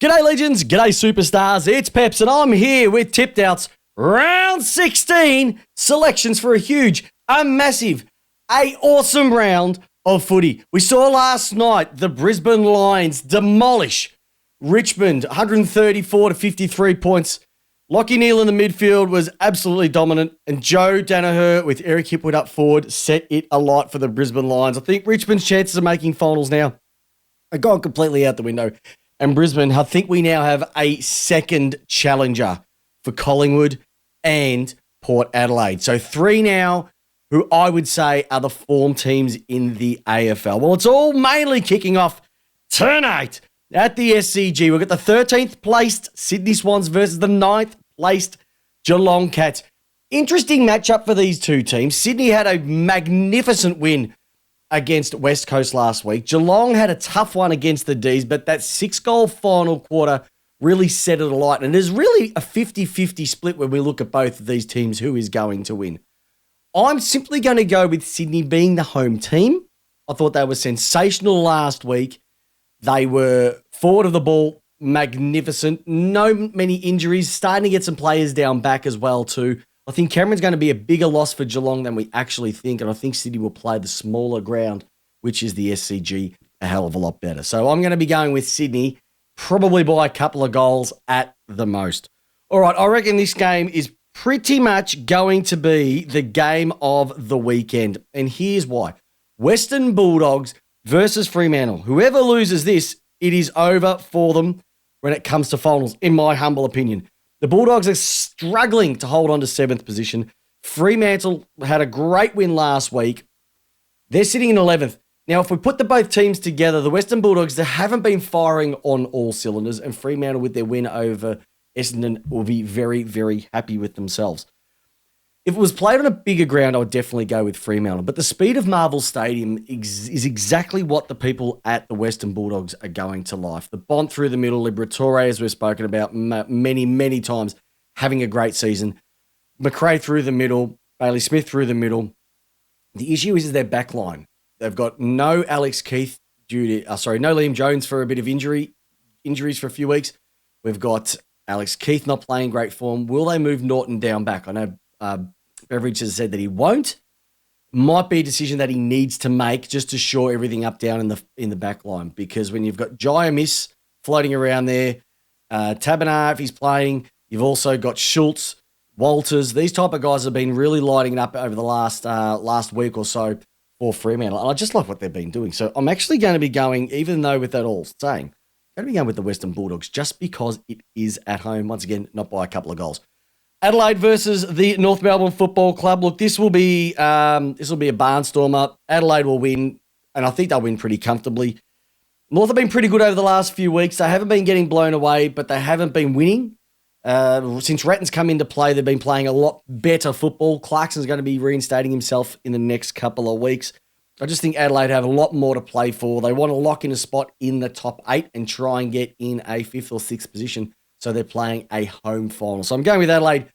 G'day legends, g'day superstars, it's Peps and I'm here with Tipped Out's round 16 selections for a massive, awesome round of footy. We saw last night the Brisbane Lions demolish Richmond, 134 to 53 points. Lachie Neale in the midfield was absolutely dominant, and Joe Danaher with Eric Hipwood up forward set it alight for the Brisbane Lions. I think Richmond's chances of making finals now are gone completely out the window. And Brisbane, I think we now have a second challenger for Collingwood and Port Adelaide. So 3 now, who I would say are the form teams in the AFL. Well, it's all mainly kicking off tonight at the SCG. We've got the 13th placed Sydney Swans versus the 9th placed Geelong Cats. Interesting matchup for these two teams. Sydney had a magnificent win against West Coast last week. Geelong had a tough one against the D's, but that 6-goal final quarter really set it alight. And there's really a 50-50 split when we look at both of these teams, who is going to win. I'm simply going to go with Sydney being the home team. I thought they were sensational last week. They were forward of the ball, magnificent. No many injuries, starting to get some players down back as well too. I think Cameron's going to be a bigger loss for Geelong than we actually think, and I think Sydney will play the smaller ground, which is the SCG, a hell of a lot better. So I'm going to be going with Sydney, probably by a couple of goals at the most. All right, I reckon this game is pretty much going to be the game of the weekend, and here's why. Western Bulldogs versus Fremantle. Whoever loses this, it is over for them when it comes to finals, in my humble opinion. The Bulldogs are struggling to hold on to 7th position. Fremantle had a great win last week. They're sitting in 11th. Now, if we put the both teams together, the Western Bulldogs, they haven't been firing on all cylinders, and Fremantle, with their win over Essendon, will be very, very happy with themselves. If it was played on a bigger ground, I would definitely go with Fremantle. But the speed of Marvel Stadium is exactly what the people at the Western Bulldogs are going to like. The Bont through the middle, Liberatore, as we've spoken about many, many times, having a great season. McRae through the middle, Bailey Smith through the middle. The issue is their back line. They've got no Alex Keith no Liam Jones for a bit of injuries for a few weeks. We've got Alex Keith not playing great form. Will they move Norton down back? I know Beveridge has said that he won't. Might be a decision that he needs to make just to shore everything up down in the back line, because when you've got Jaimis floating around there, Tabernar, if he's playing, you've also got Schultz, Walters. These type of guys have been really lighting it up over the last week or so for Fremantle. And I just like what they've been doing. So I'm actually going to be going, even though with that all saying, I'm going to be going with the Western Bulldogs just because it is at home. Once again, not by a couple of goals. Adelaide versus the North Melbourne Football Club. Look, this will be a barnstormer. Adelaide will win, and I think they'll win pretty comfortably. North have been pretty good over the last few weeks. They haven't been getting blown away, but they haven't been winning. Since Ratton's come into play, they've been playing a lot better football. Clarkson's going to be reinstating himself in the next couple of weeks. I just think Adelaide have a lot more to play for. They want to lock in a spot in the top 8 and try and get in a 5th or 6th position. So they're playing a home final. So I'm going with Adelaide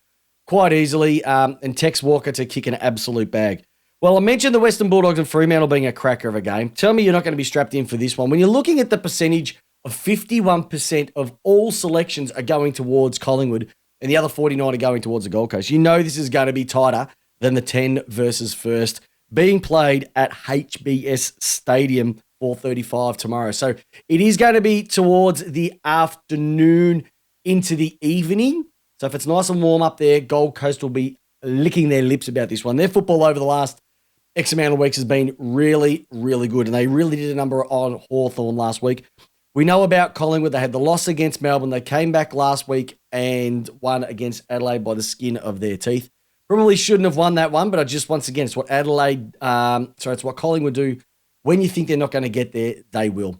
quite easily, and Tex Walker to kick an absolute bag. Well, I mentioned the Western Bulldogs and Fremantle being a cracker of a game. Tell me you're not going to be strapped in for this one. When you're looking at the percentage of 51% of all selections are going towards Collingwood and the other 49 are going towards the Gold Coast, you know this is going to be tighter than the 10 versus first being played at HBS Stadium 4:35 tomorrow. So it is going to be towards the afternoon into the evening. So if it's nice and warm up there, Gold Coast will be licking their lips about this one. Their football over the last X amount of weeks has been really, really good, and they really did a number on Hawthorn last week. We know about Collingwood. They had the loss against Melbourne. They came back last week and won against Adelaide by the skin of their teeth. Probably shouldn't have won that one, but once again, it's what it's what Collingwood do. When you think they're not going to get there, they will.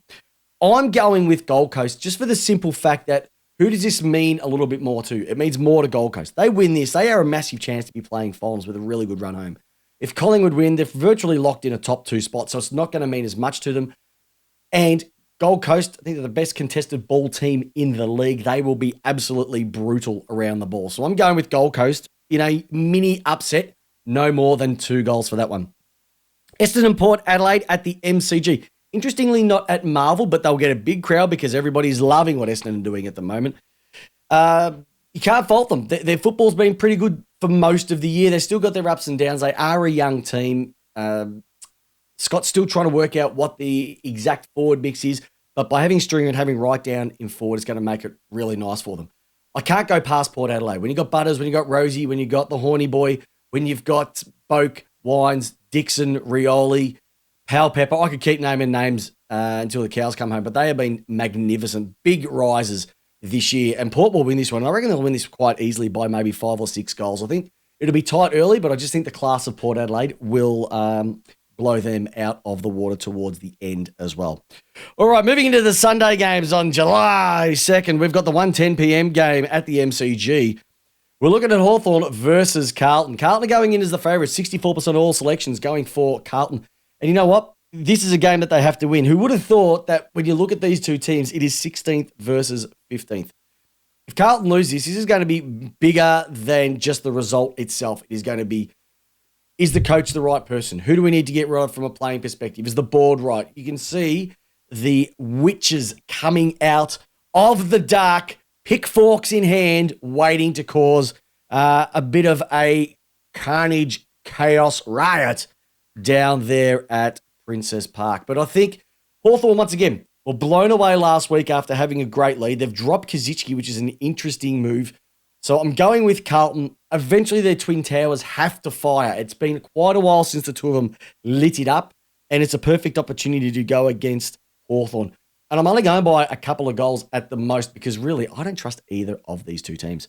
I'm going with Gold Coast just for the simple fact that who does this mean a little bit more to? It means more to Gold Coast. They win this. They are a massive chance to be playing finals with a really good run home. If Collingwood win, they're virtually locked in a top 2 spot, so it's not going to mean as much to them. And Gold Coast, I think they're the best contested ball team in the league. They will be absolutely brutal around the ball. So I'm going with Gold Coast in a mini upset, no more than 2 goals for that one. Essendon and Port Adelaide at the MCG. Interestingly, not at Marvel, but they'll get a big crowd because everybody's loving what Essendon are doing at the moment. You can't fault them. Their football's been pretty good for most of the year. They've still got their ups and downs. They are a young team. Scott's still trying to work out what the exact forward mix is, but by having Stringer and having Wright down in forward, it's going to make it really nice for them. I can't go past Port Adelaide. When you got Butters, when you got Rosie, when you got the Horny Boy, when you've got Boak, Wines, Dixon, Rioli, Powell Pepper, I could keep naming names until the cows come home, but they have been magnificent, big rises this year, and Port will win this one. I reckon they'll win this quite easily by maybe 5 or 6 goals. I think it'll be tight early, but I just think the class of Port Adelaide will blow them out of the water towards the end as well. All right, moving into the Sunday games on July 2nd, we've got the 1:10 p.m. game at the MCG. We're looking at Hawthorn versus Carlton. Carlton are going in as the favourite, 64% of all selections going for Carlton. And you know what? This is a game that they have to win. Who would have thought that when you look at these two teams, it is 16th versus 15th? If Carlton lose this is going to be bigger than just the result itself. It is going to be, is the coach the right person? Who do we need to get rid of from a playing perspective? Is the board right? You can see the witches coming out of the dark, pitchforks in hand, waiting to cause a bit of a carnage, chaos, riot down there at Princess Park. But I think Hawthorn, once again, were blown away last week after having a great lead. They've dropped Kaczynski, which is an interesting move. So I'm going with Carlton. Eventually, their twin towers have to fire. It's been quite a while since the two of them lit it up, and it's a perfect opportunity to go against Hawthorn. And I'm only going by a couple of goals at the most because really, I don't trust either of these two teams.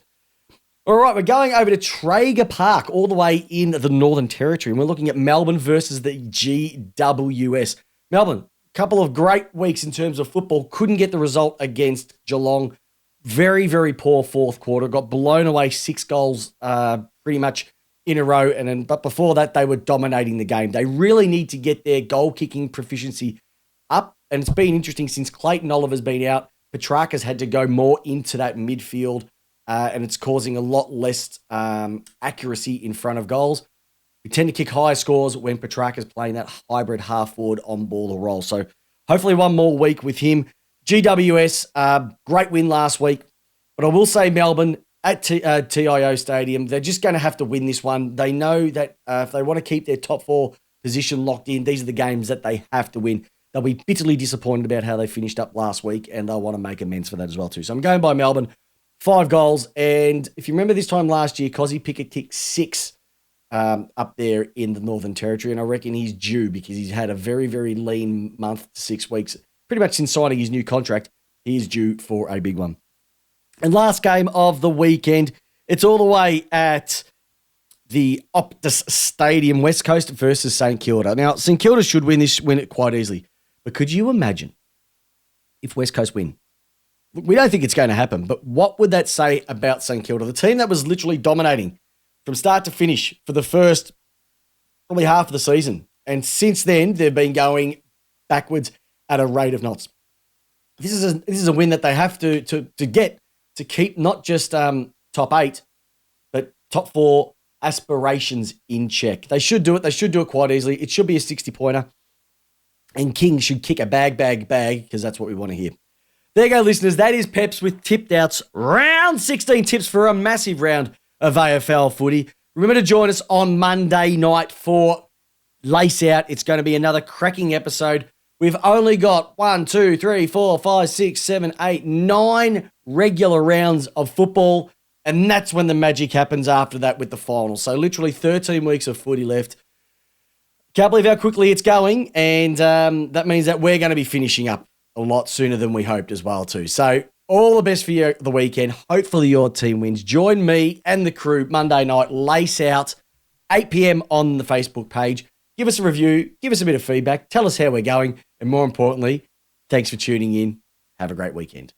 All right, we're going over to Traeger Park, all the way in the Northern Territory, and we're looking at Melbourne versus the GWS. Melbourne, couple of great weeks in terms of football, couldn't get the result against Geelong. Very, very poor fourth quarter. Got blown away 6 goals pretty much in a row. But before that, they were dominating the game. They really need to get their goal-kicking proficiency up. And it's been interesting since Clayton Oliver's been out. Petrarca's had to go more into that midfield, and it's causing a lot less accuracy in front of goals. We tend to kick higher scores when Petrarca's playing that hybrid half-forward on-ball role. So hopefully one more week with him. GWS, great win last week. But I will say Melbourne at TIO Stadium, they're just going to have to win this one. They know that if they want to keep their top 4 position locked in, these are the games that they have to win. They'll be bitterly disappointed about how they finished up last week, and they'll want to make amends for that as well too. So I'm going by Melbourne, 5 goals. And if you remember this time last year, Cozzy Pickett kicked 6 up there in the Northern Territory, and I reckon he's due because he's had a very, very lean month to 6 weeks. Pretty much since signing his new contract, he is due for a big one. And last game of the weekend, it's all the way at the Optus Stadium, West Coast versus St Kilda. Now, St Kilda should win it quite easily. But could you imagine if West Coast win? We don't think it's going to happen, but what would that say about St Kilda? The team that was literally dominating from start to finish for the first probably half of the season. And since then, they've been going backwards at a rate of knots. This is a win that they have to get to keep not just top 8, but top 4 aspirations in check. They should do it. They should do it quite easily. It should be a 60-pointer. And King should kick a bag, because that's what we want to hear. There you go, listeners. That is Peps with Tipped Out's round 16 tips for a massive round of AFL footy. Remember to join us on Monday night for Lace Out. It's going to be another cracking episode. We've only got 1, 2, 3, 4, 5, 6, 7, 8, 9 regular rounds of football, and that's when the magic happens after that with the finals. So literally 13 weeks of footy left. Can't believe how quickly it's going, and that means that we're going to be finishing up a lot sooner than we hoped as well too. So all the best for you the weekend. Hopefully your team wins. Join me and the crew Monday night, Lace Out, 8 p.m. on the Facebook page. Give us a review, give us a bit of feedback, tell us how we're going, and more importantly, thanks for tuning in. Have a great weekend.